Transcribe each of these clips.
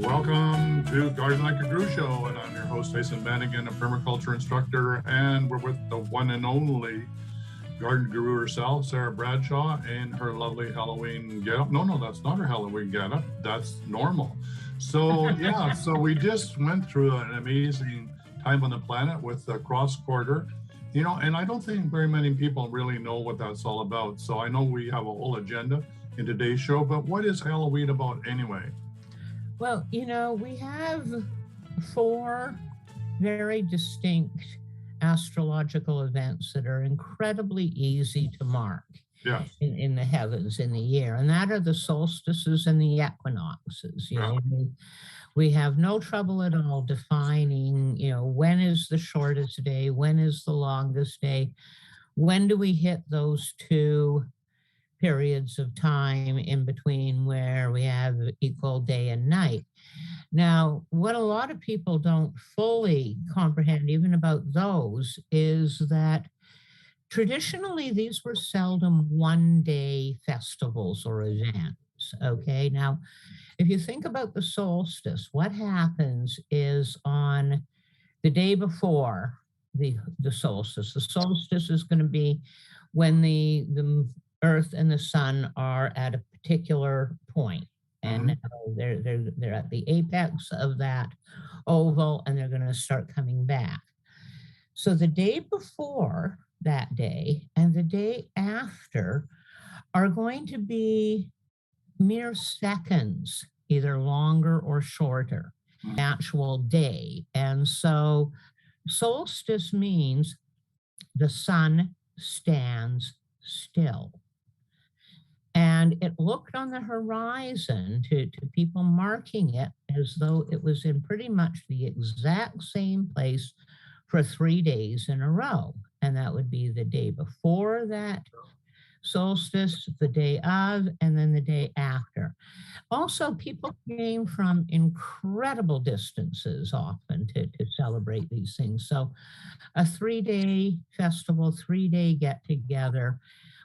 Welcome to Garden Like a Grew Show, and I'm your host, Tyhson, Banighen, a permaculture instructor, and we're with the one and only garden guru herself, Sara Bradshaw, in her lovely Halloween getup. No, that's not her Halloween getup. That's normal. So yeah, so we just went through an amazing time on the planet with the cross quarter, and I don't think very many people really know what that's all about. So I know we have a whole agenda in today's show, but what is Halloween about anyway? Well, we have 4 very distinct astrological events that are incredibly easy to mark in the heavens in the year, and that are the solstices and the equinoxes. We have no trouble at all defining, when is the shortest day, when is the longest day, when do we hit those 2 periods of time in between where we have equal day and night. Now, what a lot of people don't fully comprehend even about those is that traditionally these were seldom one-day festivals or events, okay? Now, if you think about the solstice, what happens is on the day before the solstice is going to be when the Earth and the sun are at a particular point, and they're at the apex of that oval, and they're going to start coming back. So the day before that day and the day after are going to be mere seconds, either longer or shorter, actual day. And so solstice means the sun stands still. And it looked on the horizon to people marking it as though it was in pretty much the exact same place for 3 days in a row. And that would be the day before that solstice, the day of, and then the day after. Also, people came from incredible distances often to celebrate these things. So a 3-day festival, 3-day get-together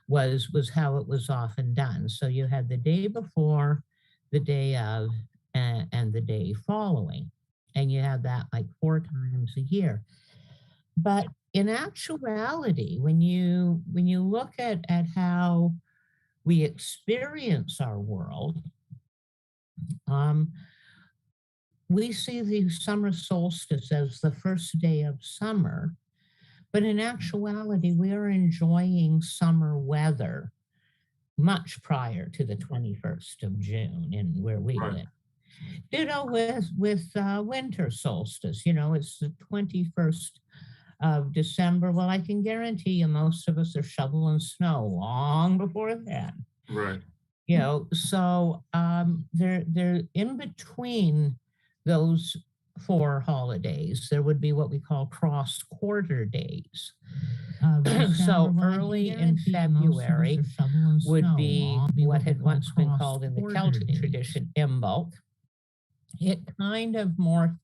was how it was often done. So you had the day before, the day of, and the day following. And you had that like 4 times a year. But in actuality, when you look at how we experience our world, we see the summer solstice as the first day of summer. But in actuality, we are enjoying summer weather much prior to the 21st of June in where we live. Ditto with winter solstice, it's the 21st of December. Well, I can guarantee you most of us are shoveling snow long before then. Right. So they're in between those 4 holidays, there would be what we call cross-quarter days. So early in February would be what had once been called in the Celtic tradition Imbolc. It kind of morphed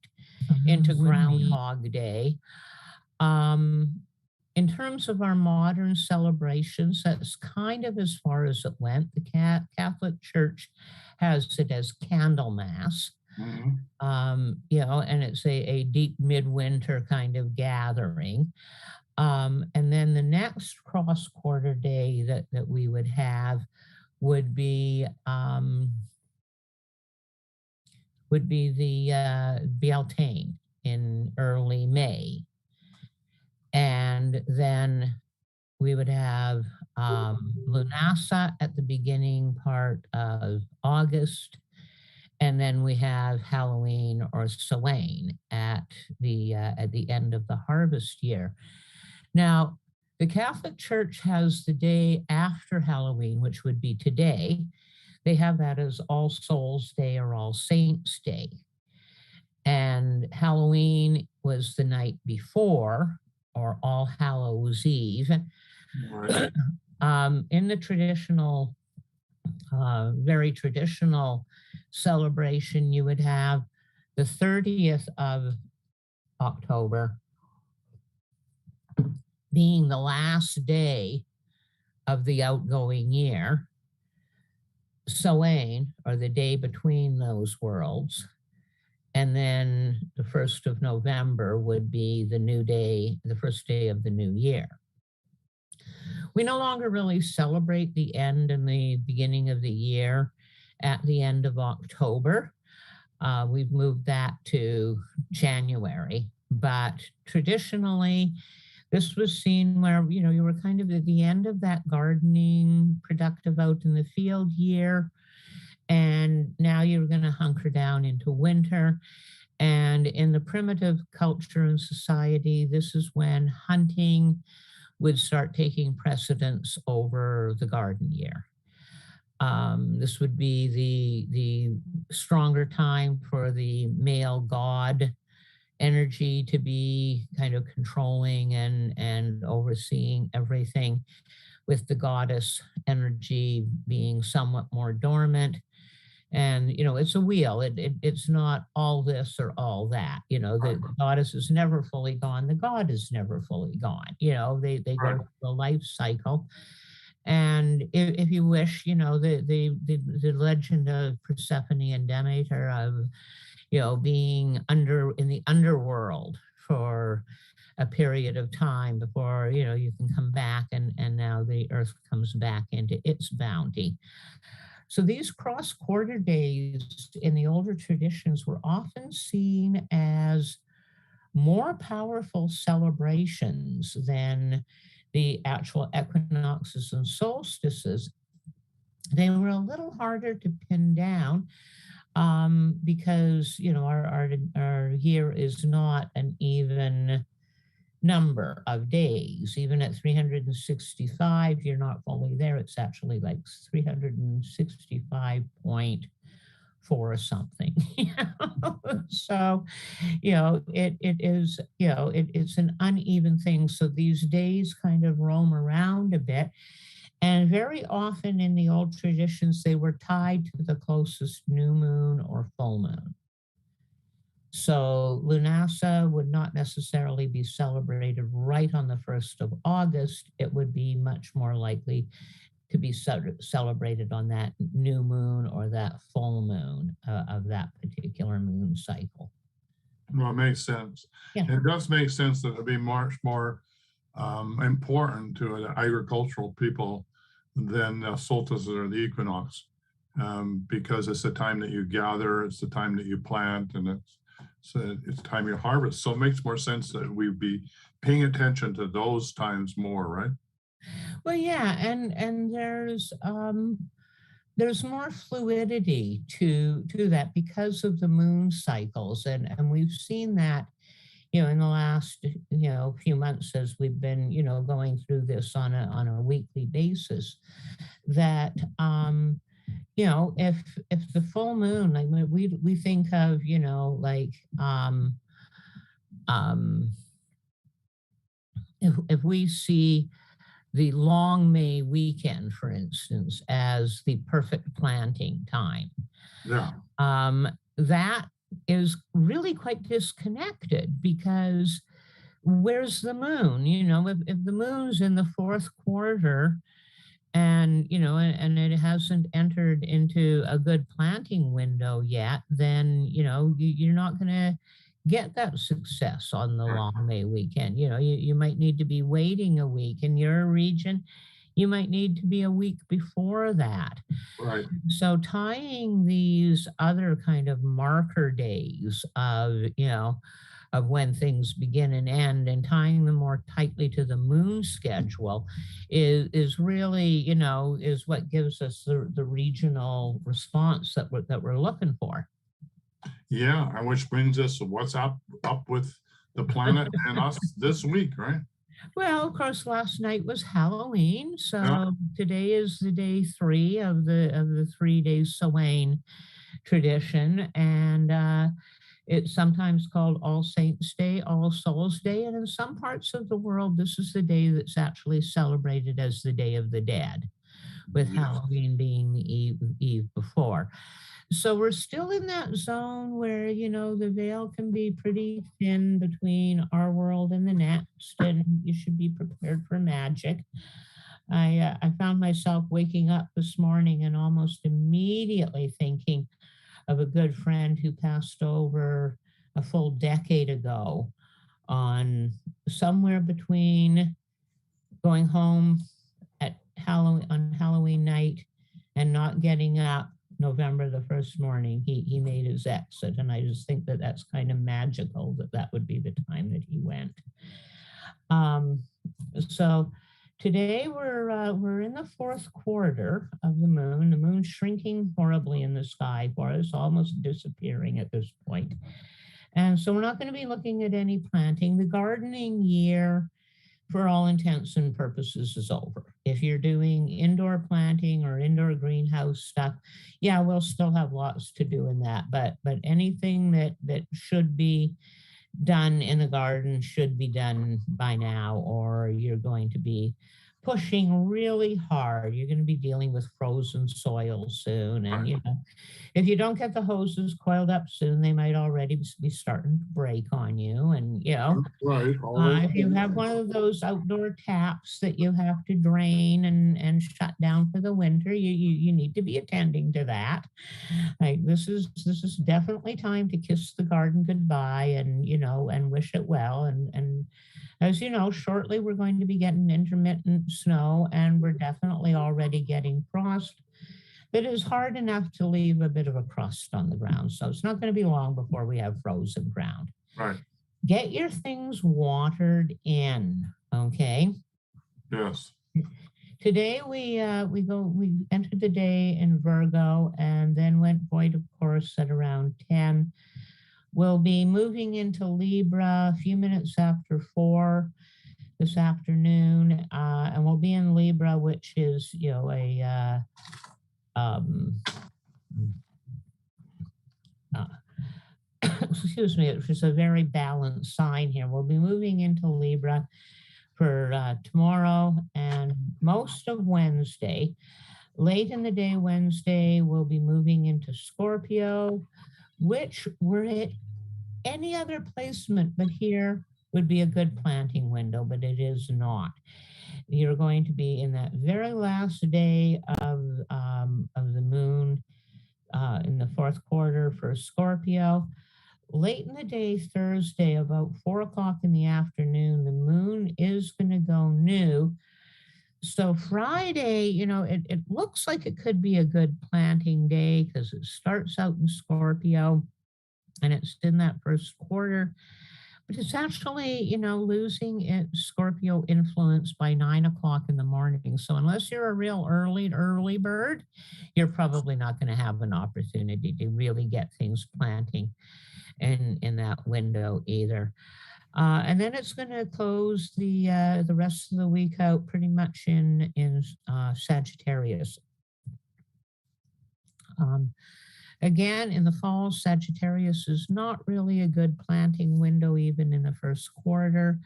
into Groundhog Day. In terms of our modern celebrations, that's kind of as far as it went. The Catholic Church has it as Candlemas. And it's a deep midwinter kind of gathering. And then the next cross-quarter day that we would have would be the Beltane in early May. And then we would have Lunasa at the beginning part of August. And then we have Halloween or Samhain at the end of the harvest year. Now, the Catholic Church has the day after Halloween, which would be today. They have that as All Souls Day or All Saints Day. And Halloween was the night before, or All Hallows Eve. Right. In the traditional, very traditional celebration, you would have the 30th of October being the last day of the outgoing year. Samhain, or the day between those worlds, And then the 1st of November would be the new day, the first day of the new year. We no longer really celebrate the end and the beginning of the year at the end of October. We've moved that to January, but traditionally, this was seen where, you were kind of at the end of that gardening, productive out in the field year, and now you're going to hunker down into winter. And in the primitive culture and society, this is when hunting would start taking precedence over the garden year. This would be the stronger time for the male god energy to be kind of controlling and overseeing everything, with the goddess energy being somewhat more dormant. And it's a wheel. It's not all this or all that. The goddess is never fully gone. The god is never fully gone. They go through a life cycle. And if you wish, the legend of Persephone and Demeter of being in the underworld for a period of time before you can come back, and now the earth comes back into its bounty. So these cross-quarter days in the older traditions were often seen as more powerful celebrations than the actual equinoxes and solstices. They were a little harder to pin down because our year is not an even number of days. Even at 365, you're not fully there. It's actually like 365.4 or something. So it is it's an uneven thing. So these days kind of roam around a bit. And very often in the old traditions, they were tied to the closest new moon or full moon. So Lunasa would not necessarily be celebrated right on the 1st of August. It would be much more likely to be celebrated on that new moon or that full moon of that particular moon cycle. Well, it makes sense. Yeah. It does make sense that it would be much more important to the agricultural people than the solstices or the equinox, because it's the time that you gather, it's the time that you plant, and it's time you harvest. So it makes more sense that we'd be paying attention to those times more, right? Well, yeah, and there's more fluidity to that because of the moon cycles, and we've seen that in the last few months as we've been going through this on a weekly basis, that if the full moon, like we think of if we see the long May weekend, for instance, as the perfect planting time, that is really quite disconnected, because where's the moon? If the moon's in the 4th quarter and it hasn't entered into a good planting window yet, then you're not going to get that success on the long May weekend. You might need to be waiting a week. In your region, you might need to be a week before that. Right. So tying these other kind of marker days of when things begin and end, and tying them more tightly to the moon schedule is really, is what gives us the regional response that we're looking for. Yeah, and which brings us to what's up with the planet and us this week, right? Well, of course, last night was Halloween, so today is the day 3 of the 3 days Samhain tradition, and it's sometimes called All Saints Day, All Souls Day, and in some parts of the world, this is the day that's actually celebrated as the Day of the Dead, with Halloween being the eve before. So we're still in that zone where, the veil can be pretty thin between our world and the next, and you should be prepared for magic. I found myself waking up this morning and almost immediately thinking of a good friend who passed over a full decade ago on somewhere between going home at Halloween night and not getting up November the 1st morning. He made his exit, and I just think that that's kind of magical that that would be the time that he went. So today we're in the fourth quarter of the moon. The moon's shrinking horribly in the sky for us, almost disappearing at this point. And so we're not going to be looking at any planting. The gardening year, for all intents and purposes, is over. If you're doing indoor planting or indoor greenhouse stuff, yeah, we'll still have lots to do in that. But anything that should be done in the garden should be done by now, or you're going to be pushing really hard. You're going to be dealing with frozen soil soon. And, you know, if you don't get the hoses coiled up soon, they might already be starting to break on you. And, you know, if you have one of those outdoor taps that you have to drain and shut down for the winter, you need to be attending to that. Like this is definitely time to kiss the garden goodbye and, you know, and wish it well. And as you know, shortly we're going to be getting intermittent snow, and we're definitely already getting frost. It is hard enough to leave a bit of a crust on the ground. So it's not going to be long before we have frozen ground. Right. Get your things watered in, okay? Yes. Today we entered the day in Virgo and then went void of course at around 10. We'll be moving into Libra a few minutes after 4 this afternoon, and we'll be in Libra, which is, you know, excuse me, which is a very balanced sign here. We'll be moving into Libra for tomorrow and most of Wednesday. Late in the day Wednesday, we'll be moving into Scorpio, which we're at any other placement but here would be a good planting window, but it is not. You're going to be in that very last day of the moon in the fourth quarter for Scorpio. Late in the day, Thursday, about 4 o'clock in the afternoon, the moon is going to go new. So Friday, you know, it looks like it could be a good planting day because it starts out in Scorpio and it's in that first quarter. But it's actually, you know, losing its Scorpio influence by 9 o'clock in the morning. So unless you're a real early bird, you're probably not going to have an opportunity to really get things planting in that window either. And then it's going to close the rest of the week out pretty much in Sagittarius. Again, in the fall, Sagittarius is not really a good planting window, even in the first quarter.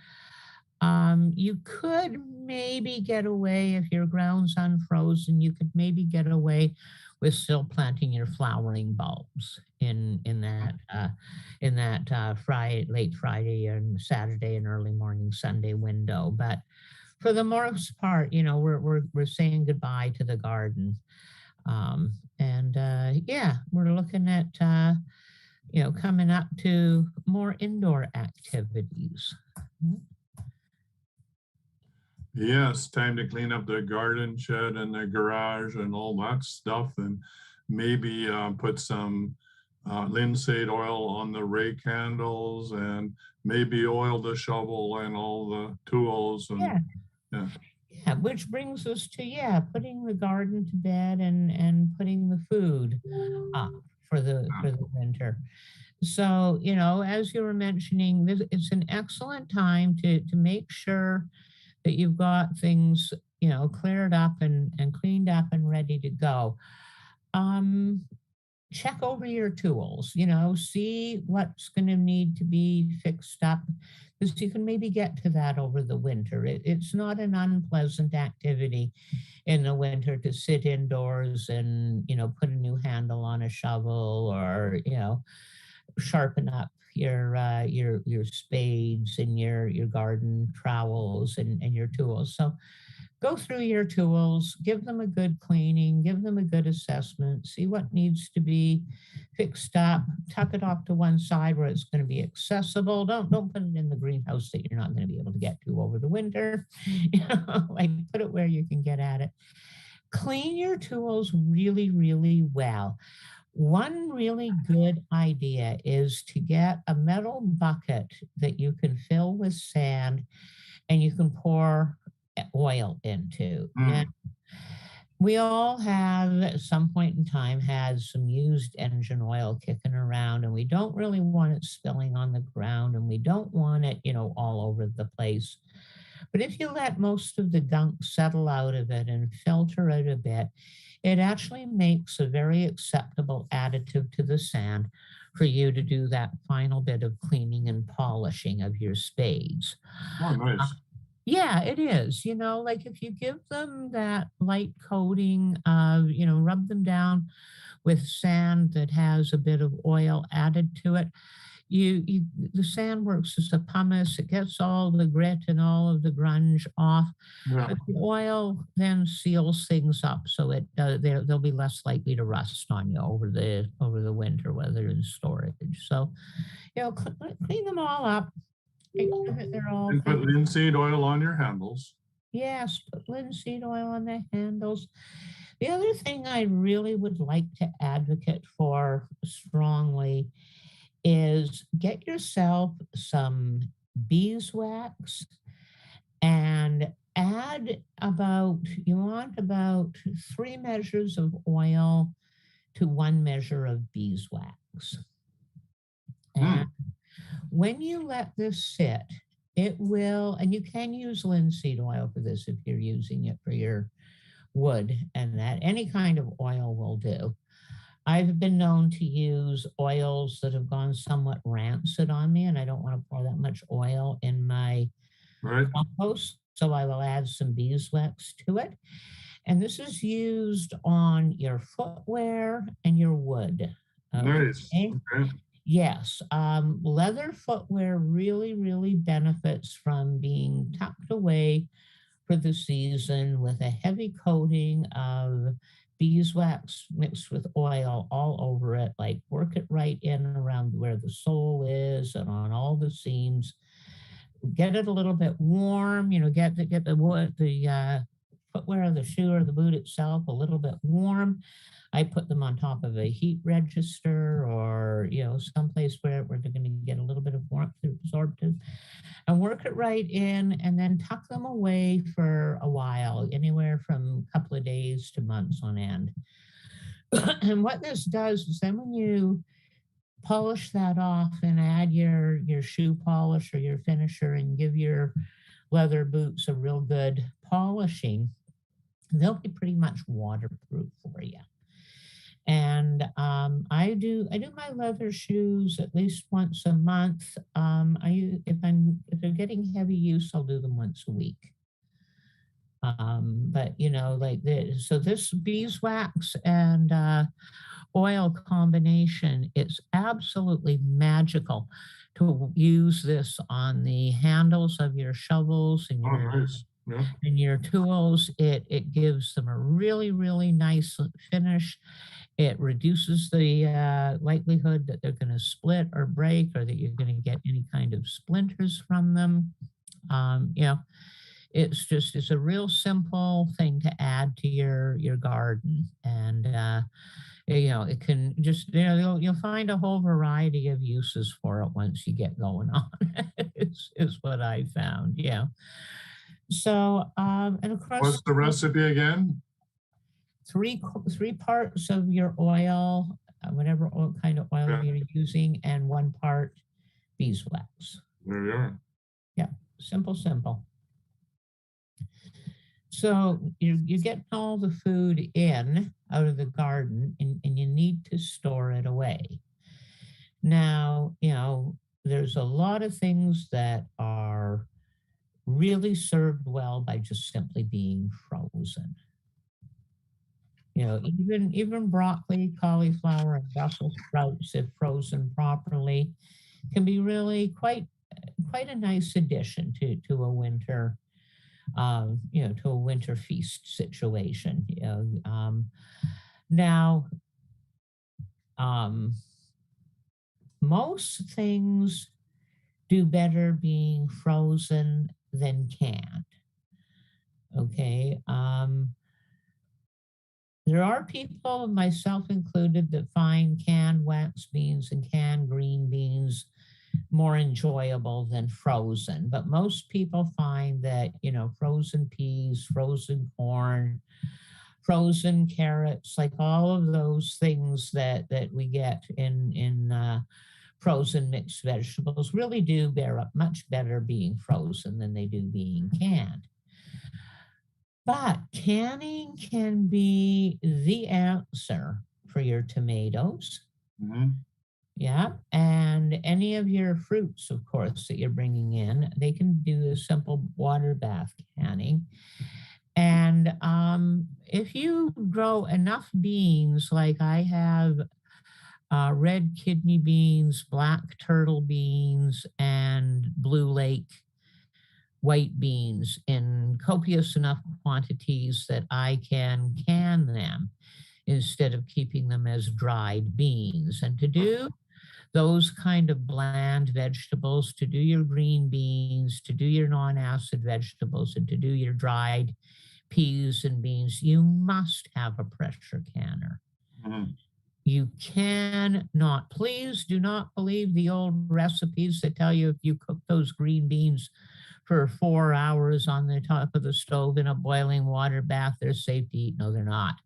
You could maybe get away if your ground's unfrozen. You could maybe get away with still planting your flowering bulbs in that late Friday and Saturday and early morning Sunday window. But for the most part, you know, we're saying goodbye to the garden. Yeah, we're looking at, you know, coming up to more indoor activities. Yes, time to clean up the garden shed and the garage and all that stuff, and maybe put some linseed oil on the rake handles, and maybe oil the shovel and all the tools. And, yeah, which brings us to putting the garden to bed and putting the food up for the winter. So, you know, as you were mentioning, it's an excellent time to make sure that you've got things, you know, cleared up and cleaned up and ready to go. Check over your tools, you know, see what's going to need to be fixed up, because you can maybe get to that over the winter. It's not an unpleasant activity in the winter to sit indoors and, you know, put a new handle on a shovel, or, you know, sharpen up your spades and your garden trowels and your tools. So go through your tools, give them a good cleaning, give them a good assessment, see what needs to be fixed up, tuck it off to one side where it's going to be accessible. Don't put it in the greenhouse that you're not going to be able to get to over the winter. Like put it where you can get at it. Clean your tools really, really well. One really good idea is to get a metal bucket that you can fill with sand and you can pour oil into. Now, we all have at some point in time had some used engine oil kicking around, and we don't really want it spilling on the ground, and we don't want it, all over the place. But if you let most of the gunk settle out of it and filter it a bit, it actually makes a very acceptable additive to the sand for you to do that final bit of cleaning and polishing of your spades. Oh, nice. Yeah, it is. Like if you give them that light coating of, rub them down with sand that has a bit of oil added to it, the sand works as a pumice. It gets all the grit and all of the grunge off. Yeah. But the oil then seals things up, so they'll be less likely to rust on you over the winter, whether in storage. So, clean them all up. Make sure that they're all. And put linseed oil on your handles. Yes, put linseed oil on the handles. The other thing I really would like to advocate for strongly is get yourself some beeswax and you want about 3 measures of oil to 1 measure of beeswax. And when you let this sit, it will, and you can use linseed oil for this if you're using it for your wood, and that any kind of oil will do. I've been known to use oils that have gone somewhat rancid on me, and I don't want to pour that much oil in my compost, so I will add some beeswax to it. And this is used on your footwear and your wood. Nice. Okay. Yes, leather footwear really, really benefits from being tucked away for the season with a heavy coating of beeswax mixed with oil all over it. Like work it right in around where the sole is and on all the seams. Get it a little bit warm. Get the footwear of the shoe or the boot itself a little bit warm. I put them on top of a heat register or, someplace where they're going to get a little bit of warmth absorptive, and work it right in and then tuck them away for a while, anywhere from a couple of days to months on end. And what this does is then when you polish that off and add your shoe polish or your finisher and give your leather boots a real good polishing, they'll be pretty much waterproof for you. And I do my leather shoes at least once a month. If they're getting heavy use, I'll do them once a week. But like this, so this beeswax and oil combination, it's absolutely magical to use this on the handles of your shovels and your tools. It gives them a really, really nice finish. It reduces the likelihood that they're going to split or break, or that you're going to get any kind of splinters from them. It's a real simple thing to add to your garden, and it can just you'll find a whole variety of uses for it once you get going on. is what I found. Yeah. So and of course, what's the recipe again? 3 parts of your oil, whatever kind of oil you're using, and 1 part beeswax. There you are. Yeah, simple. So you get all the food in out of the garden, and you need to store it away. Now, there's a lot of things that are really served well by just simply being frozen. Even broccoli, cauliflower, and Brussels sprouts, if frozen properly, can be really quite a nice addition to a winter to a winter feast situation. Now, most things do better being frozen than canned. Okay. There are people, myself included, that find canned wax beans and canned green beans more enjoyable than frozen. But most people find that, frozen peas, frozen corn, frozen carrots, like all of those things that we get in frozen mixed vegetables really do bear up much better being frozen than they do being canned. But canning can be the answer for your tomatoes. Mm-hmm. Yeah. And any of your fruits, of course, that you're bringing in, they can do a simple water bath canning. And if you grow enough beans, like I have red kidney beans, black turtle beans, and blue lake white beans in copious enough quantities that I can can them instead of keeping them as dried beans. And to do those kind of bland vegetables, to do your green beans, to do your non-acid vegetables, and to do your dried peas and beans, you must have a pressure canner. Mm-hmm. You cannot, please do not believe the old recipes that tell you if you cook those green beans for 4 hours on the top of the stove in a boiling water bath, they're safe to eat. No, they're not.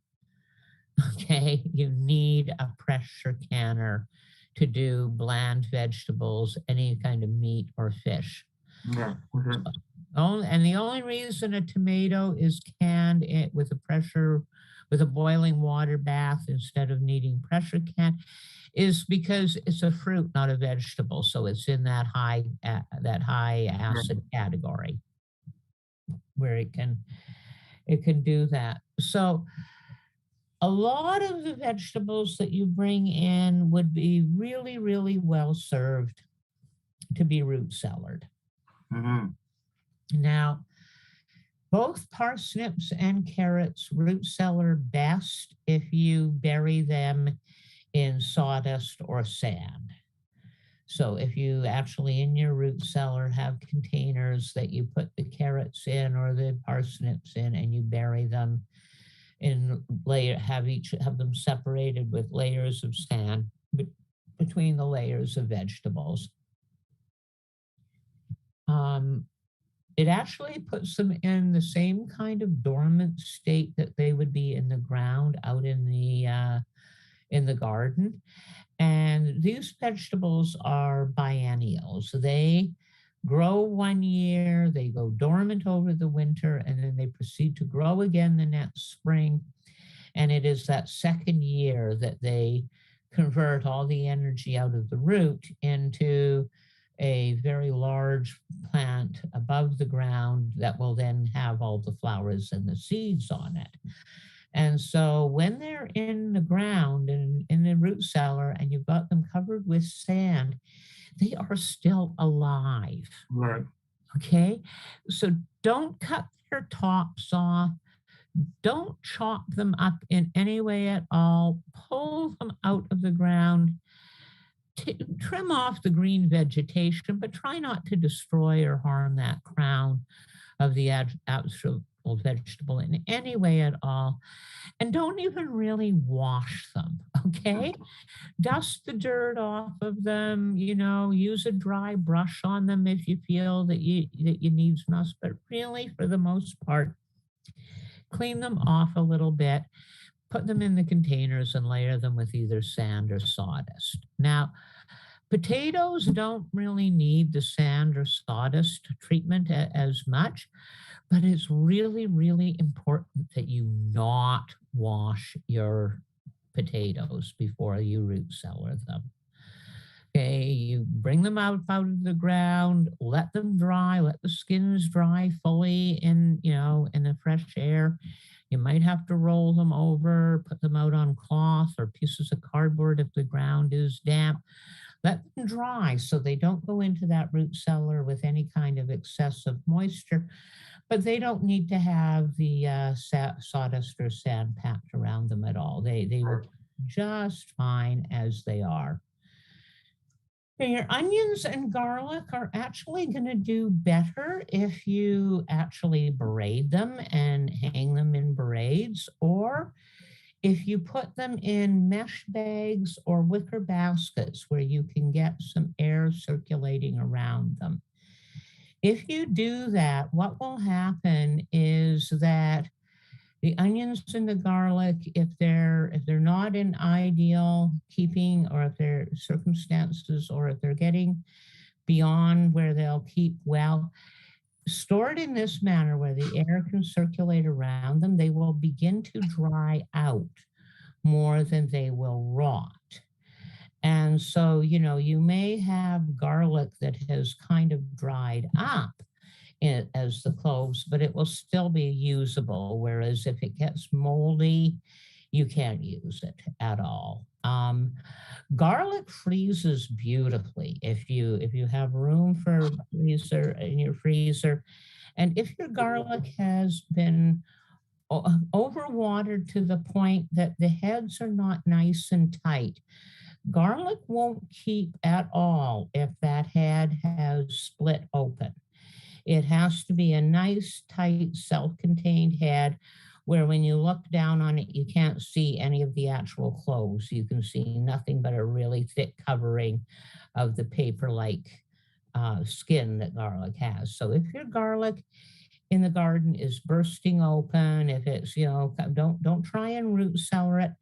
Okay, you need a pressure canner to do bland vegetables, any kind of meat or fish. Yeah. Okay. And the only reason a tomato is canned with a boiling water bath instead of needing pressure can is because it's a fruit, not a vegetable. So it's in that high acid category where it can do that. So a lot of the vegetables that you bring in would be really, really well served to be root cellared. Mm-hmm. Now, both parsnips and carrots root cellar best if you bury them in sawdust or sand. So if you actually in your root cellar have containers that you put the carrots in or the parsnips in and you bury them in have them separated with layers of sand between the layers of vegetables. It actually puts them in the same kind of dormant state that they would be in the ground out in the garden. And these vegetables are biennials. They grow 1 year, they go dormant over the winter, and then they proceed to grow again the next spring. And it is that second year that they convert all the energy out of the root into a very large plant above the ground that will then have all the flowers and the seeds on it. And so when they're in the ground and in the root cellar and you've got them covered with sand, they are still alive. Right. Okay. So don't cut their tops off. Don't chop them up in any way at all. Pull them out of the ground. Trim off the green vegetation, but try not to destroy or harm that crown of the actual vegetable in any way at all. And don't even really wash them, okay? Dust the dirt off of them, use a dry brush on them if you feel that you need must, but really for the most part, clean them off a little bit, put them in the containers and layer them with either sand or sawdust. Now, potatoes don't really need the sand or sawdust treatment as much, but it's really, really important that you not wash your potatoes before you root cellar them. Okay, you bring them out of the ground, let them dry, let the skins dry fully in the fresh air. You might have to roll them over, put them out on cloth or pieces of cardboard if the ground is damp. Let them dry so they don't go into that root cellar with any kind of excessive moisture. but they don't need to have the sawdust or sand packed around them at all. They will Right. just fine as they are. Now, your onions and garlic are actually going to do better if you actually braid them and hang them in braids, or if you put them in mesh bags or wicker baskets where you can get some air circulating around them. If you do that, what will happen is that the onions and the garlic, if they're not in ideal keeping, or if their circumstances, or if they're getting beyond where they'll keep well, stored in this manner where the air can circulate around them, they will begin to dry out more than they will rot. And so, you may have garlic that has kind of dried up as the cloves, but it will still be usable. Whereas if it gets moldy, you can't use it at all. Garlic freezes beautifully if you have room for freezer in your freezer, and if your garlic has been overwatered to the point that the heads are not nice and tight. Garlic won't keep at all if that head has split open. It has to be a nice, tight, self-contained head where when you look down on it, you can't see any of the actual cloves. You can see nothing but a really thick covering of the paper-like skin that garlic has. So if your garlic in the garden is bursting open, if it's, don't try and root cellar it.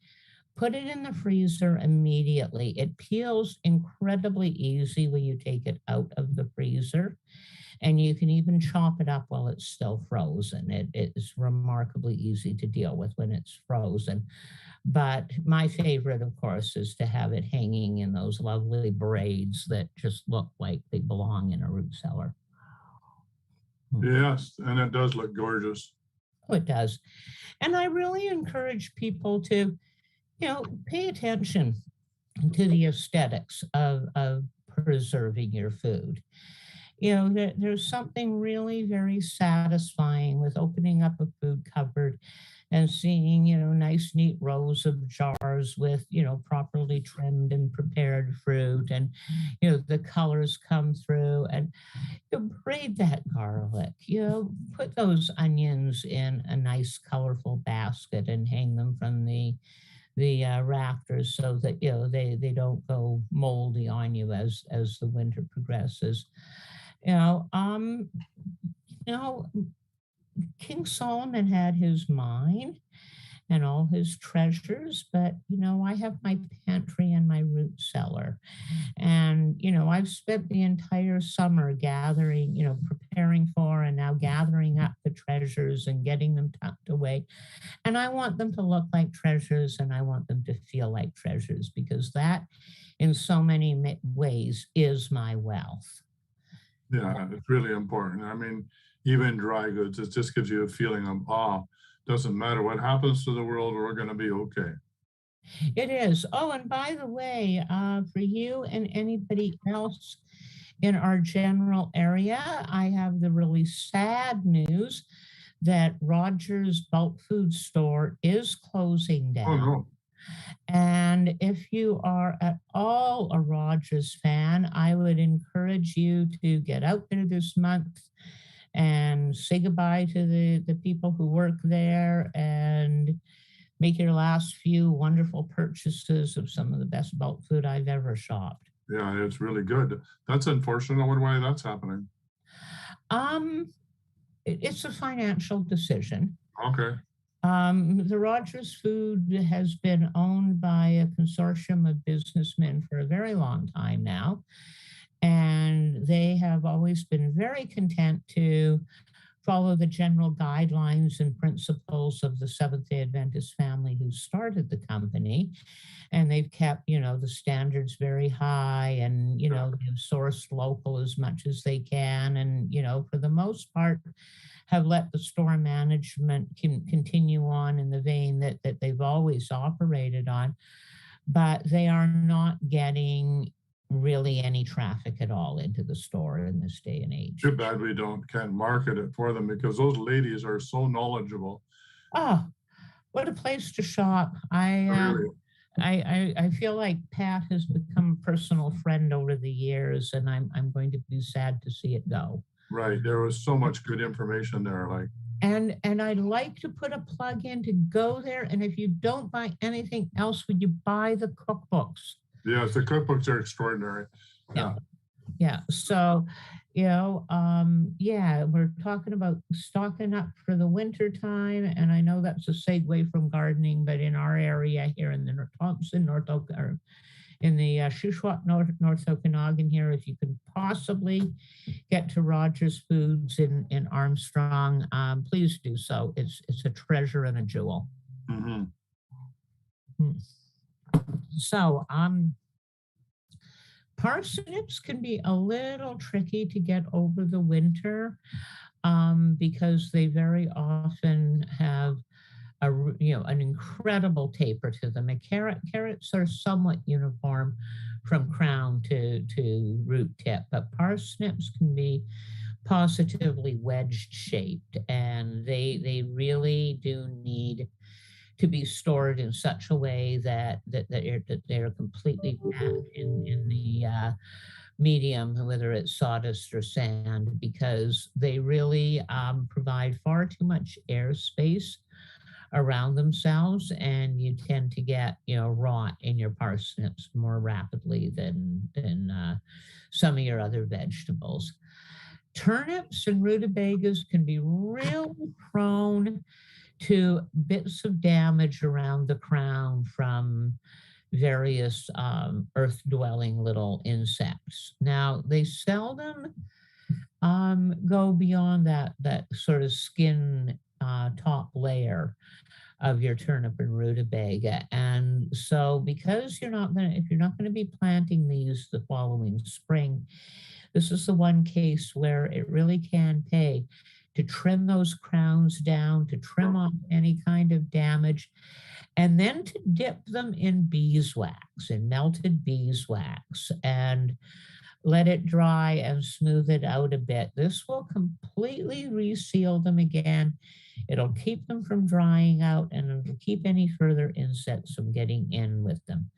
Put it in the freezer immediately. It peels incredibly easy when you take it out of the freezer. And you can even chop it up while it's still frozen. It's remarkably easy to deal with when it's frozen. But my favorite, of course, is to have it hanging in those lovely braids that just look like they belong in a root cellar. Yes, and it does look gorgeous. Oh, it does. And I really encourage people to, pay attention to the aesthetics of preserving your food. There's something really very satisfying with opening up a food cupboard and seeing, nice, neat rows of jars with, properly trimmed and prepared fruit, and, the colors come through, and braid that garlic, put those onions in a nice, colorful basket and hang them from the rafters so that they don't go moldy on you as the winter progresses. You know, um, King Solomon had his mine and all his treasures, but I have my pantry and my root cellar. And I've spent the entire summer gathering, preparing for and now gathering up the treasures and getting them tucked away. And I want them to look like treasures, and I want them to feel like treasures, because that in so many ways is my wealth. Yeah, it's really important. I mean, even dry goods, it just gives you a feeling of awe. Doesn't matter what happens to the world, we're going to be okay. It is. Oh, and by the way, for you and anybody else in our general area, I have the really sad news that Rogers Bulk Food Store is closing Oh, down. no. And if you are at all a Rogers fan, I would encourage you to get out there this month and say goodbye to the people who work there, and make your last few wonderful purchases of some of the best bulk food I've ever shopped. Yeah, it's really good. That's unfortunate. I wonder why that's happening. It's a financial decision. Okay. The Rogers Food has been owned by a consortium of businessmen for a very long time now, and they have always been very content to follow the general guidelines and principles of the Seventh-day Adventist family who started the company. And they've kept, the standards very high, and, they've sourced local as much as they can. And, for the most part, have let the store management continue on in the vein that they've always operated on. But they are not getting really any traffic at all into the store in this day and age. Too bad we can't market it for them, because those ladies are so knowledgeable. Oh, what a place to shop. Really. I feel like Pat has become a personal friend over the years, and I'm going to be sad to see it go. Right. There was so much good information there. Like, and I'd like to put a plug in to go there. And if you don't buy anything else, would you buy the cookbooks? Yes, the cookbooks are extraordinary. Yeah. Yeah. So, yeah, we're talking about stocking up for the winter time. And I know that's a segue from gardening, but in our area here in the Thompson, or in the Shuswap, North Okanagan here, if you could possibly get to Rogers Foods in Armstrong, please do so. It's a treasure and a jewel. Mm-hmm. So, parsnips can be a little tricky to get over the winter because they very often have an incredible taper to them. Carrots are somewhat uniform from crown to root tip, but parsnips can be positively wedged shaped, and they really do need to be stored in such a way that they're completely packed in the medium, whether it's sawdust or sand, because they really provide far too much airspace around themselves, and you tend to get rot in your parsnips more rapidly than some of your other vegetables. Turnips and rutabagas can be really prone to bits of damage around the crown from various earth-dwelling little insects. Now, they seldom go beyond that sort of skin top layer of your turnip and rutabaga. And so because if you're not going to be planting these the following spring, this is the one case where it really can pay to trim those crowns down, to trim off any kind of damage, and then to dip them in beeswax, in melted beeswax, and let it dry and smooth it out a bit. This will completely reseal them again. It'll keep them from drying out, and it'll keep any further insects from getting in with them.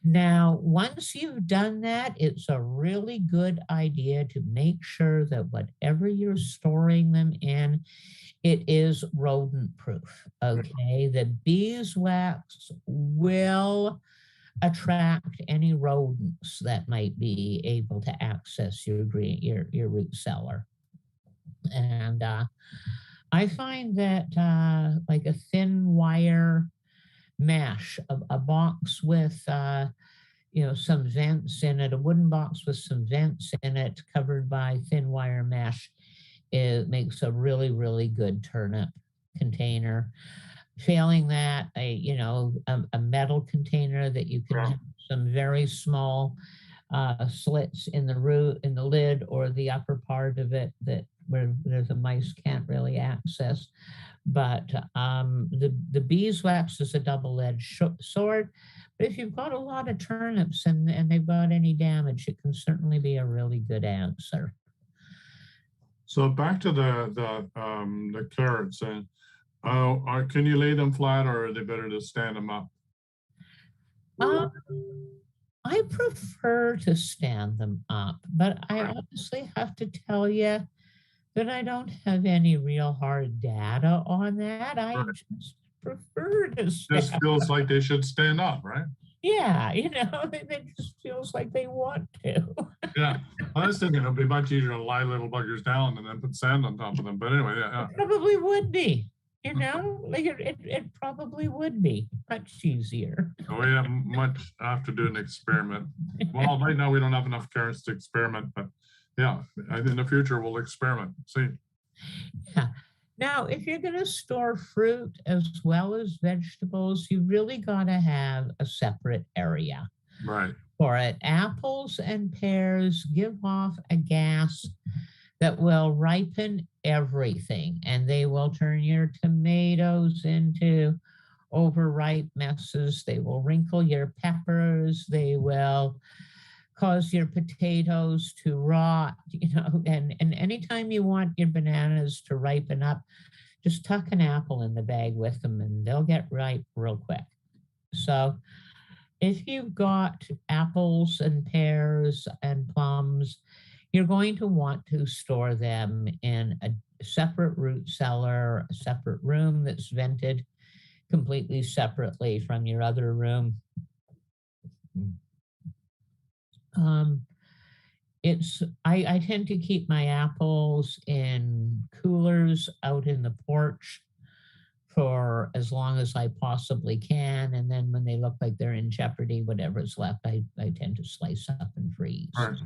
Now, once you've done that, it's a really good idea to make sure that whatever you're storing them in, it is rodent proof, okay? The beeswax will attract any rodents that might be able to access your root cellar. And I find that like a thin wire mesh, a box with some vents in it, a wooden box with some vents in it covered by thin wire mesh, it makes a really, really good turnip container. Failing that, a metal container that you can have some very small slits in the lid or the upper part of it where the mice can't really access. But the beeswax is a double-edged sword. But if you've got a lot of turnips and they've got any damage, it can certainly be a really good answer. So back to the carrots, and can you lay them flat, or are they better to stand them up? I prefer to stand them up, but I honestly have to tell you that I don't have any real hard data on that. I just prefer to stand up. Just feels like they should stand up, right? Yeah, it just feels like they want to. Yeah, I was thinking it'd be much easier to lie little buggers down and then put sand on top of them. But anyway, yeah. It probably would be, like it probably would be much easier. We have to do an experiment. Well, right now we don't have enough carrots to experiment, but yeah, in the future we'll experiment. See. Yeah. Now, if you're going to store fruit as well as vegetables, you really got to have a separate area. Right. For it. Apples and pears give off a gas that will ripen everything, and they will turn your tomatoes into overripe messes. They will wrinkle your peppers. They will cause your potatoes to rot, and anytime you want your bananas to ripen up, just tuck an apple in the bag with them and they'll get ripe real quick. So if you've got apples and pears and plums, you're going to want to store them in a separate root cellar, a separate room that's vented completely separately from your other room. I tend to keep my apples in coolers out in the porch for as long as I possibly can. And then when they look like they're in jeopardy, whatever's left, I tend to slice up and freeze. Right.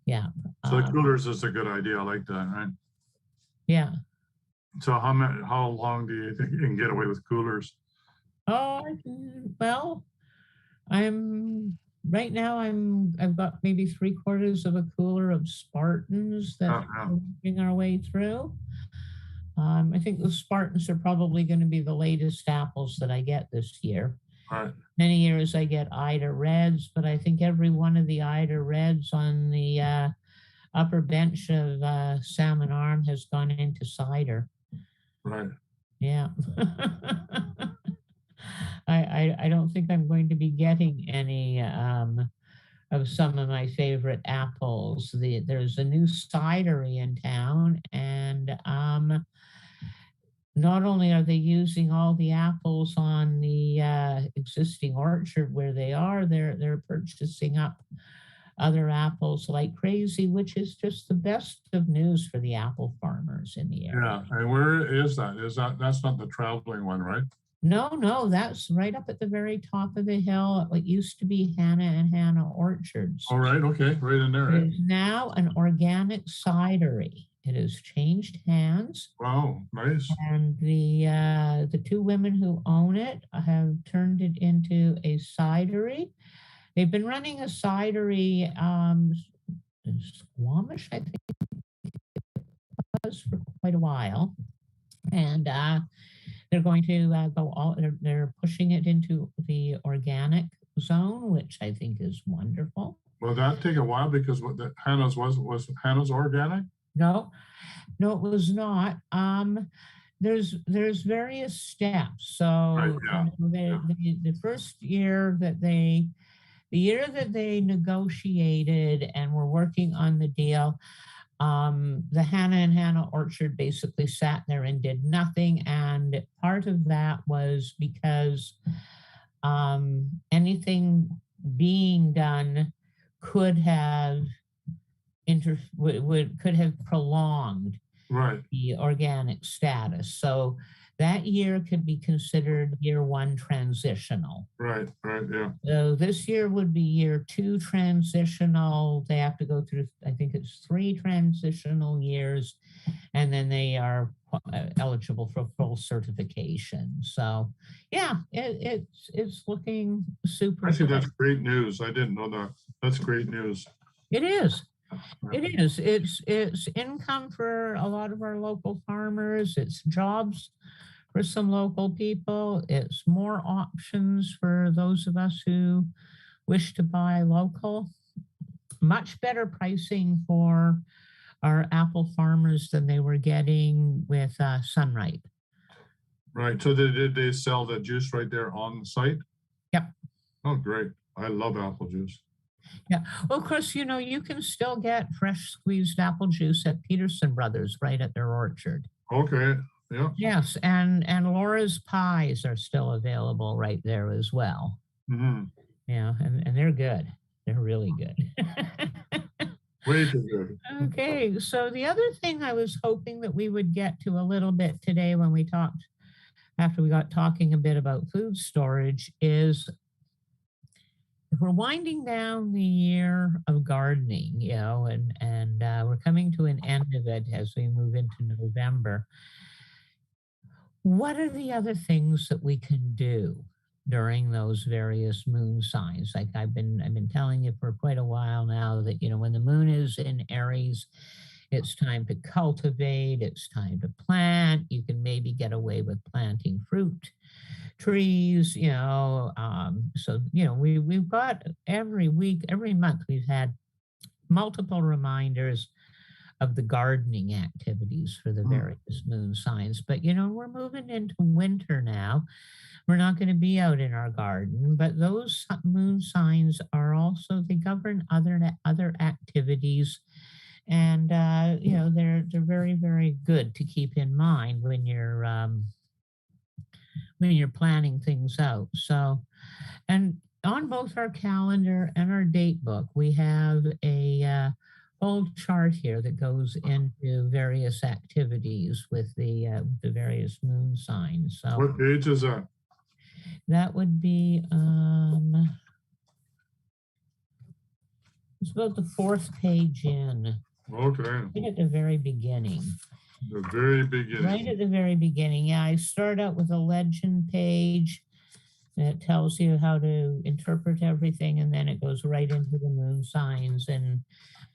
Yeah. So the coolers is a good idea. I like that, right? Yeah. So how long do you think you can get away with coolers? Oh, well, right now I've got maybe 3/4 of a cooler of Spartans that we're working our way through. I think the Spartans are probably going to be the latest apples that I get this year. Right. Many years I get Ida Reds, but I think every one of the Ida Reds on the upper bench of Salmon Arm has gone into cider. Right. Yeah. I don't think I'm going to be getting any of some of my favorite apples. There's a new cidery in town, and not only are they using all the apples on the existing orchard where they are, they're purchasing up other apples like crazy, which is just the best of news for the apple farmers in the area. Yeah, and where is that? That's not the traveling one, right? No, that's right up at the very top of the hill at what used to be Hannah and Hannah Orchards. All right, okay, right in there. It is now an organic cidery. It has changed hands. Wow, nice. And the two women who own it have turned it into a cidery. They've been running a cidery in Squamish, I think it was, for quite a while. And they're going to they're pushing it into the organic zone, which I think is wonderful. Will that take a while because what the Hannah's was Hannah's organic? No, it was not. There's various steps. So right, yeah. The first year that they negotiated and were working on the deal, the Hannah and Hannah Orchard basically sat there and did nothing. And part of that was because anything being done could have could have prolonged the organic status. So that year could be considered year 1 transitional. Right, yeah. So this year would be year 2 transitional. They have to go through, I think it's 3 transitional years, and then they are eligible for full certification. So yeah, it's looking super. I think that's great news. I didn't know that. That's great news. It is. It is. It's income for a lot of our local farmers. It's jobs for some local people. It's more options for those of us who wish to buy local. Much better pricing for our apple farmers than they were getting with Sunripe. Right. So did they sell the juice right there on the site? Yep. Oh, great. I love apple juice. Yeah. Well, of course, you can still get fresh squeezed apple juice at Peterson Brothers right at their orchard. Okay. Yeah. Yes, and Laura's pies are still available right there as well. Mm-hmm. Yeah, and they're good. They're really good. Way too good. Okay, so the other thing I was hoping that we would get to a little bit today when we talked, after we got talking a bit about food storage, is if we're winding down the year of gardening, and we're coming to an end of it as we move into November, what are the other things that we can do during those various moon signs? Like I've been telling you for quite a while now that, when the moon is in Aries, it's time to cultivate, it's time to plant. You can maybe get away with planting fruit trees, so, we've got every week, every month, we've had multiple reminders of the gardening activities for the Mm. various moon signs. But, we're moving into winter now. We're not going to be out in our garden, but those moon signs are also, they govern other activities. And, they're very, very good to keep in mind when you're planning things out. So, and on both our calendar and our date book, we have a whole chart here that goes into various activities with the various moon signs. So What page is that? that would be it's about the fourth page in. Okay. Right at the very beginning. The very beginning. Right at the very beginning. Yeah, I start out with a legend page that tells you how to interpret everything, and then it goes right into the moon signs and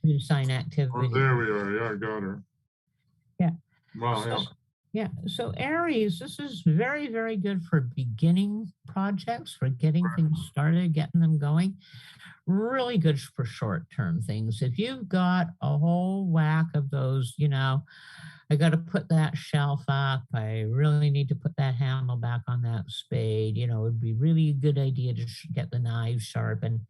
moon sign activity. Oh, there we are. Yeah, I got her. Yeah. Wow. So, Yeah. yeah. So Aries, this is very, very good for beginning projects, for getting things started, getting them going. Really good for short-term things. If you've got a whole whack of those, I got to put that shelf up. I really need to put that handle back on that spade. It would be really a good idea to get the knives sharpened.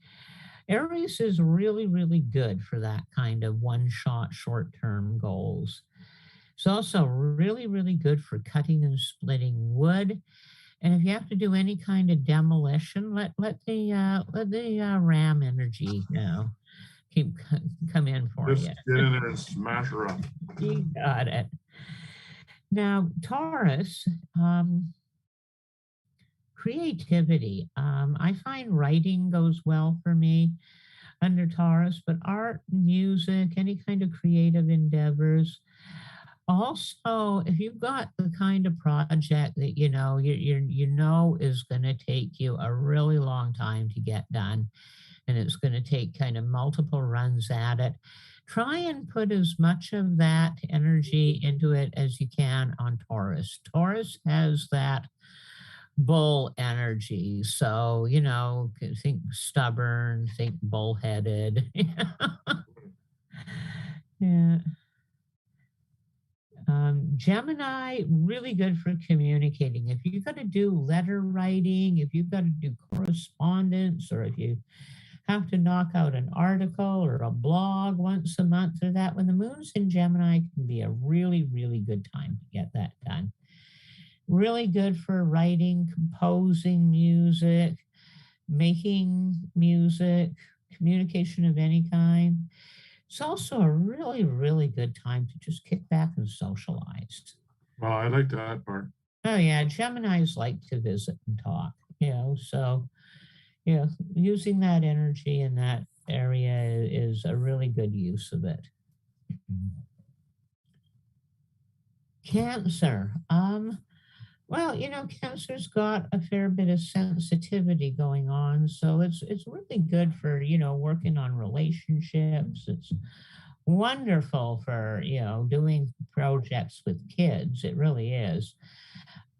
Aries is really, really good for that kind of one-shot, short-term goals. It's also really, really good for cutting and splitting wood. And if you have to do any kind of demolition, let the ram energy, come in for Just you. get in there and smash her up. You got it. Now, Taurus, creativity. I find writing goes well for me under Taurus, but art, music, any kind of creative endeavors. Also, if you've got the kind of project that is going to take you a really long time to get done, and it's going to take kind of multiple runs at it, try and put as much of that energy into it as you can on Taurus. Taurus has that bull energy. So, think stubborn, think bullheaded. Yeah. Gemini, really good for communicating. If you've got to do letter writing, if you've got to do correspondence, or if you have to knock out an article or a blog once a month or that, when the moon's in Gemini, can be a really, really good time to get that done. Really good for writing, composing music, making music, communication of any kind. It's also a really, really good time to just kick back and socialize. Well, I like that part. Oh, yeah. Geminis like to visit and talk, so, using that energy in that area is a really good use of it. Cancer. Well, Cancer's got a fair bit of sensitivity going on, so it's really good for, working on relationships. It's wonderful for, doing projects with kids. It really is.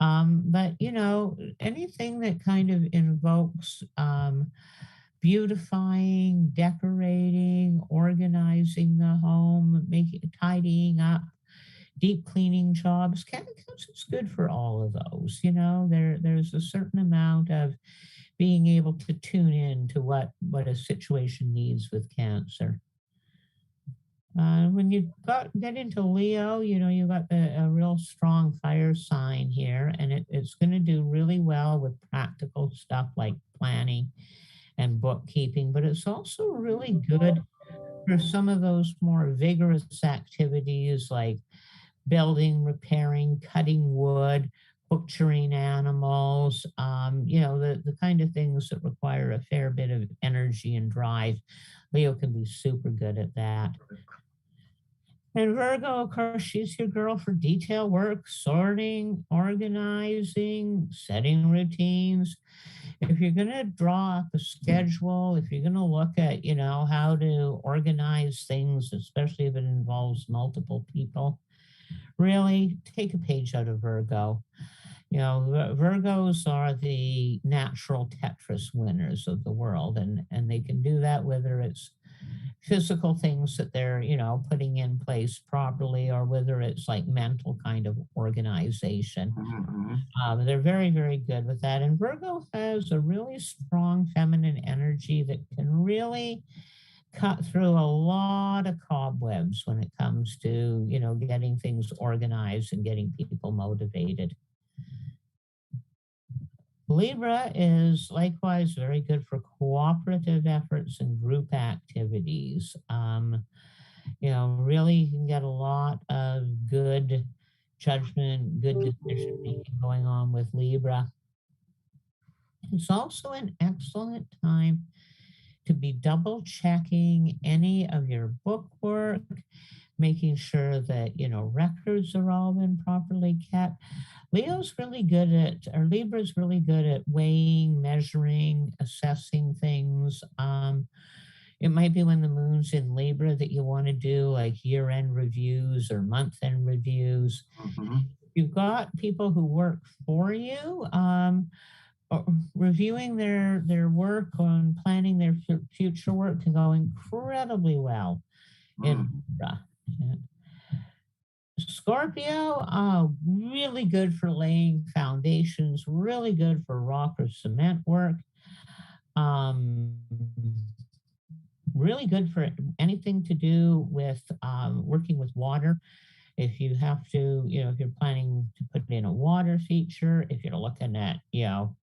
But, anything that kind of invokes beautifying, decorating, organizing the home, making tidying up, deep cleaning jobs, Cancer's good for all of those. There's a certain amount of being able to tune in to what a situation needs with Cancer. When you get into Leo, you've got a real strong fire sign here, and it's going to do really well with practical stuff like planning and bookkeeping, but it's also really good for some of those more vigorous activities like building, repairing, cutting wood, butchering animals, the kind of things that require a fair bit of energy and drive. Leo can be super good at that. And Virgo, of course, she's your girl for detail work, sorting, organizing, setting routines. If you're going to draw up a schedule, if you're going to look at, how to organize things, especially if it involves multiple people, really take a page out of Virgo. You know, Virgos are the natural Tetris winners of the world, and they can do that whether it's physical things that they're, you know, putting in place properly, or whether it's like mental kind of organization. Mm-hmm. They're very, very good with that. And Virgo has a really strong feminine energy that can really cut through a lot of cobwebs when it comes to, you know, getting things organized and getting people motivated. Libra is likewise very good for cooperative efforts and group activities. You know, really you can get a lot of good judgment, good decision making going on with Libra. It's also an excellent time to be double checking any of your book work, making sure that, you know, records are all been properly kept. Leo's really good at, or Libra's really good at weighing, measuring, assessing things. It might be when the moon's in Libra that you want to do like year end reviews or month end reviews. Mm-hmm. You've got people who work for you, reviewing their work and planning their future work can go incredibly well in Libra. Yeah. Scorpio, really good for laying foundations, really good for rock or cement work. Um, really good for anything to do with working with water. If you have to, you know, if you're planning to put in a water feature, if you're looking at, you know,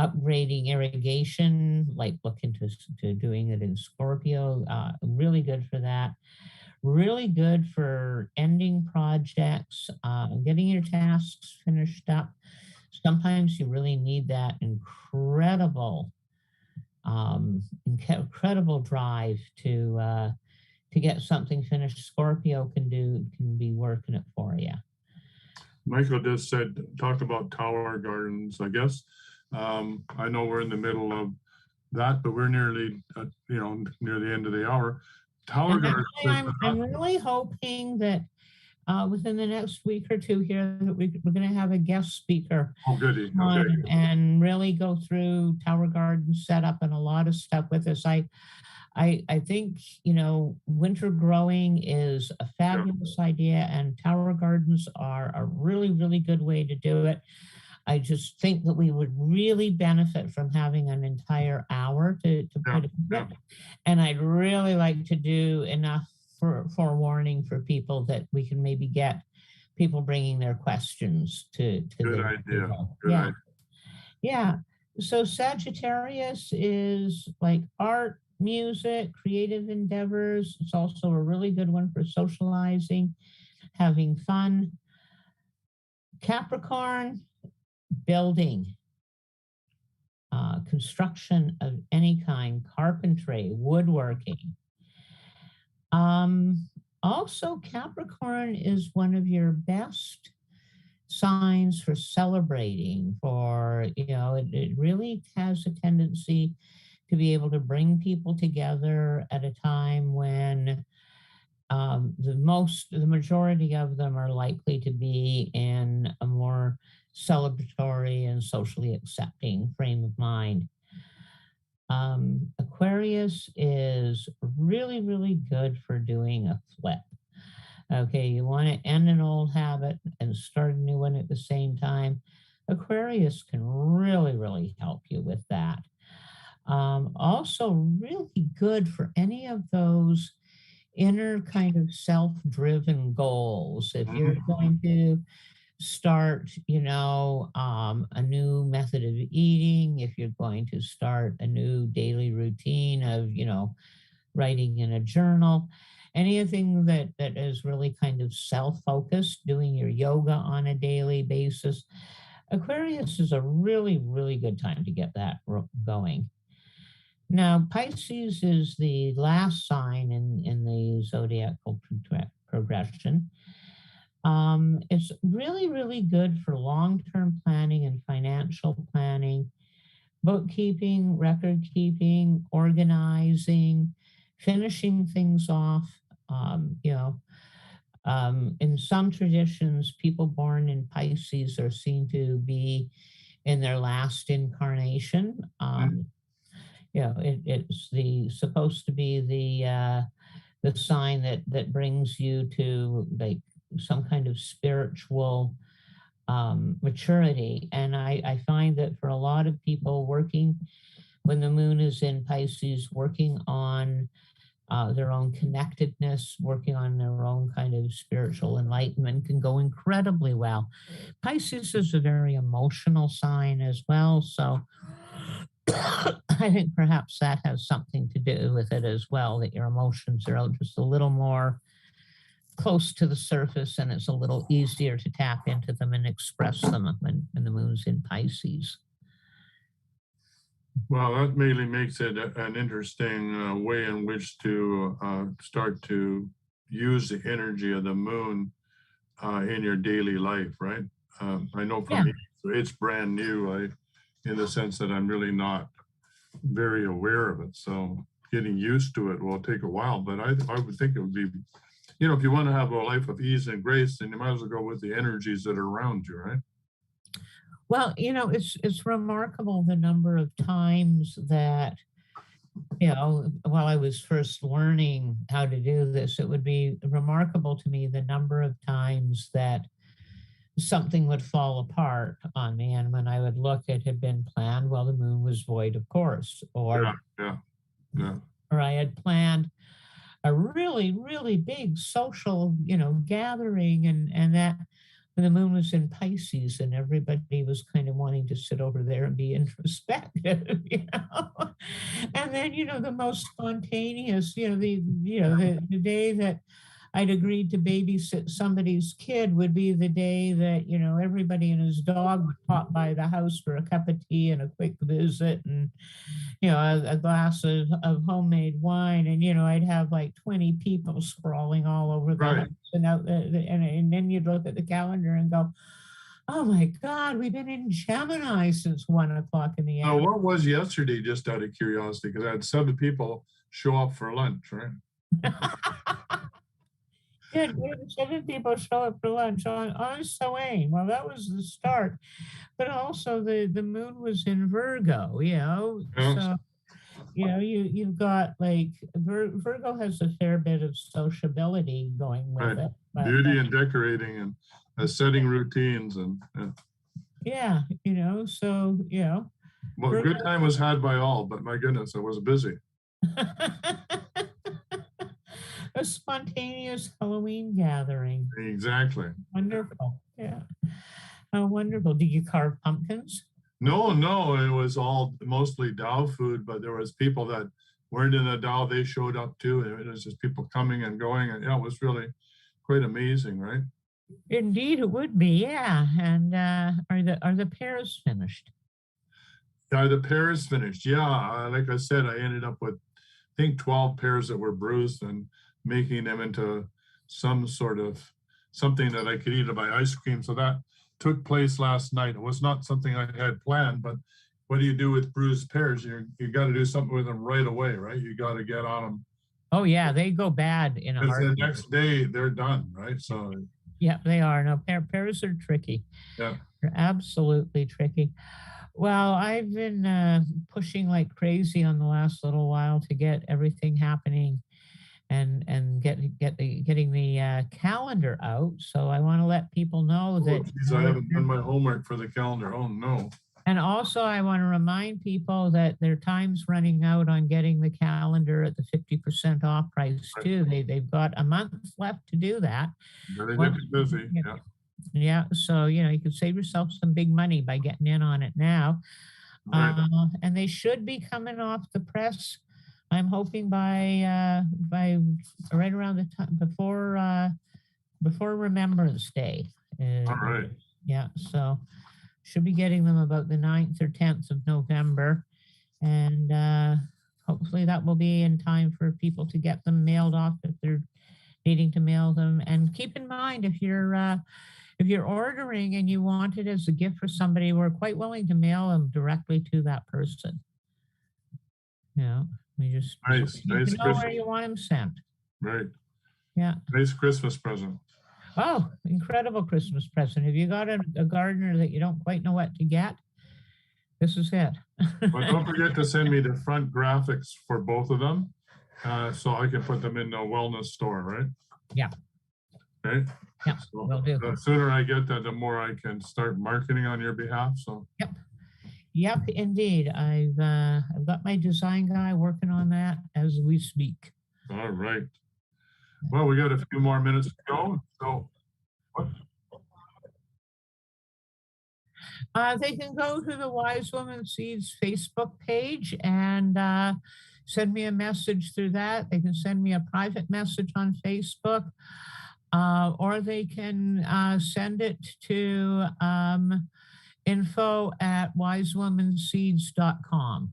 upgrading irrigation, like look into to doing it in Scorpio, really good for that. Really good for ending projects, getting your tasks finished up. Sometimes you really need that incredible drive to get something finished. Scorpio can be working it for you. Michael just talked about tower gardens, I guess. I know we're in the middle of that, but we're nearly, near the end of the hour. Tower gardens. I'm really hoping that within the next week or two here that we're going to have a guest speaker. Oh, goody. Okay. And really go through tower garden setup and a lot of stuff with us. I think, you know, winter growing is a fabulous idea, and tower gardens are a really, really good way to do it. I just think that we would really benefit from having an entire hour to put it in. And I'd really like to do enough for forewarning for people that we can maybe get people bringing their questions to good the idea. Good idea. Yeah. So Sagittarius is like art, music, creative endeavors. It's also a really good one for socializing, having fun. Capricorn, building, construction of any kind, carpentry, woodworking. Also, Capricorn is one of your best signs for celebrating, for, you know, it really has a tendency to be able to bring people together at a time when the majority of them are likely to be in a more celebratory and socially accepting frame of mind. Aquarius is really, really good for doing a flip. Okay, you want to end an old habit and start a new one at the same time. Aquarius can really, really help you with that. Also, really good for any of those inner kind of self-driven goals. If you're going to start, you know, a new method of eating, if you're going to start a new daily routine of, you know, writing in a journal, anything that is really kind of self-focused, doing your yoga on a daily basis, Aquarius is a really, really good time to get that going. Now, Pisces is the last sign in the zodiacal progression. It's really, really good for long-term planning and financial planning, bookkeeping, record keeping, organizing, finishing things off. You know, In some traditions, people born in Pisces are seen to be in their last incarnation. It's supposed to be the sign that brings you to like some kind of spiritual maturity. And I find that for a lot of people working when the moon is in Pisces, working on their own connectedness, working on their own kind of spiritual enlightenment can go incredibly well. Pisces is a very emotional sign as well. So I think perhaps that has something to do with it as well, that your emotions are just a little more close to the surface and it's a little easier to tap into them and express them when the moon's in Pisces. Well, that mainly makes it an interesting way in which to start to use the energy of the moon in your daily life, right? I know for me, it's brand new, in the sense that I'm really not very aware of it. So getting used to it will take a while, but I would think it would be, if you want to have a life of ease and grace, then you might as well go with the energies that are around you, right? Well, it's remarkable the number of times that, while I was first learning how to do this, it would be remarkable to me the number of times that something would fall apart on me. And when I would look, it had been planned, well, the moon was void, of course, or I had planned a really, really big social, gathering and that when the moon was in Pisces and everybody was kind of wanting to sit over there and be introspective, and then, the most spontaneous, the day that I'd agreed to babysit somebody's kid would be the day that, everybody and his dog would pop by the house for a cup of tea and a quick visit and, a glass of homemade wine. And, I'd have like 20 people sprawling all over the house and out and then you'd look at the calendar and go, oh my God, we've been in Gemini since 1 o'clock in the afternoon. Now, what was yesterday, just out of curiosity? Because I had 7 people show up for lunch, right? Yeah, 7 people show up for lunch on Samhain. Well, that was the start. But also the moon was in Virgo, So, you've got like Virgo has a fair bit of sociability going with it. Beauty and decorating and setting routines and so well, Virgo, good time was had by all, but my goodness, I was busy. A spontaneous Halloween gathering. Exactly. Wonderful. Yeah. Oh, wonderful. Did you carve pumpkins? No, it was all mostly Dow food, but there was people that weren't in the Dow, they showed up too. It was just people coming and going, and it was really quite amazing, right? Indeed, it would be, yeah. And are the pears finished? Yeah, the pears finished. Yeah, like I said, I ended up with, I think, 12 pears that were bruised and making them into some sort of something that I could eat by ice cream. So that took place last night. It was not something I had planned, but what do you do with bruised pears? You got to do something with them right away, right? You got to get on them. Oh yeah, they go bad in a heartbeat. The next day they're done, right? So yeah, they are. No, pears are tricky. Yeah, they're absolutely tricky. Well, I've been pushing like crazy on the last little while to get everything happening and getting the calendar out. So I want to let people know that geez, I haven't done my homework for the calendar. Oh no. And also I want to remind people that their time's running out on getting the calendar at the 50% off price too. They've got a month left to do that. They get busy. Yeah. So, you can save yourself some big money by getting in on it now. Right. And they should be coming off the press. I'm hoping by right around the time before Remembrance Day. All right. Yeah. So should be getting them about the 9th or 10th of November. And hopefully that will be in time for people to get them mailed off if they're needing to mail them. And keep in mind, if you're ordering and you want it as a gift for somebody, we're quite willing to mail them directly to that person. We just nice know where you want them sent. Right. Yeah. Nice Christmas present. Oh, incredible Christmas present. If you got a gardener that you don't quite know what to get, this is it. But don't forget to send me the front graphics for both of them, so I can put them in the wellness store, right? Yeah. Okay. Yeah, So will do. the sooner I get that, the more I can start marketing on your behalf. So. Yep. Yep, indeed. I've got my design guy working on that as we speak. All right. Well, we got a few more minutes to go. So, what? They can go to the Wise Woman Seeds Facebook page and send me a message through that. They can send me a private message on Facebook, or they can send it to info@wisewomanseeds.com.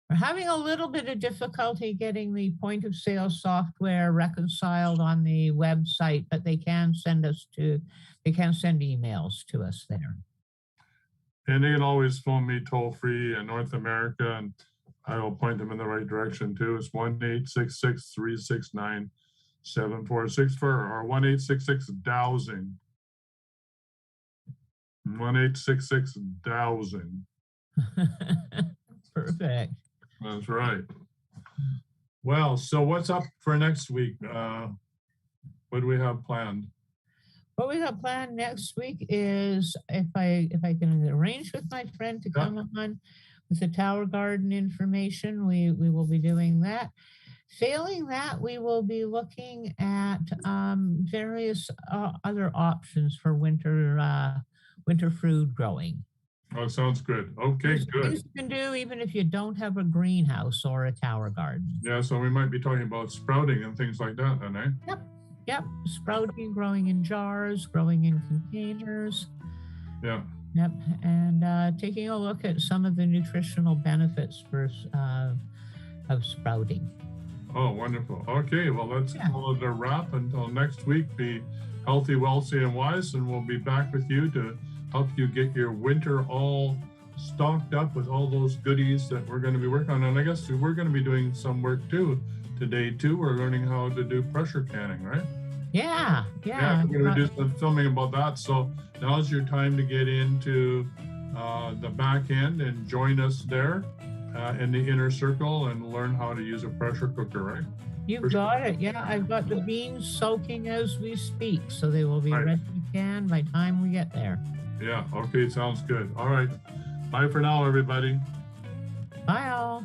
We're having a little bit of difficulty getting the point of sale software reconciled on the website, but they can send emails to us there. And they can always phone me toll free in North America, and I will point them in the right direction too. It's 1-866-369-7464 or 1-866-dowsing. 1-866-dowsing. Perfect. That's right. Well, so what's up for next week? What do we have planned? What we have planned next week is if I can arrange with my friend to come on with the Tower Garden information, we will be doing that. Failing that, we will be looking at various other options for winter food growing. Oh, sounds good. Okay, good. Things you can do even if you don't have a greenhouse or a tower garden. Yeah, so we might be talking about sprouting and things like that then, eh? Yep. Sprouting, growing in jars, growing in containers. Yeah. Yep. And taking a look at some of the nutritional benefits of sprouting. Oh, wonderful. Okay, well, let's call it a wrap until next week. Be healthy, wealthy, and wise, and we'll be back with you to help you get your winter all stocked up with all those goodies that we're going to be working on. And I guess we're going to be doing some work too today too. We're learning how to do pressure canning, right? Yeah. We're going to do some filming about that. So now's your time to get into the back end and join us there in the inner circle and learn how to use a pressure cooker, right? You got it. Yeah, I've got the beans soaking as we speak, so they will be ready to can by the time we get there. Yeah, okay, sounds good. All right. Bye for now, everybody. Bye all.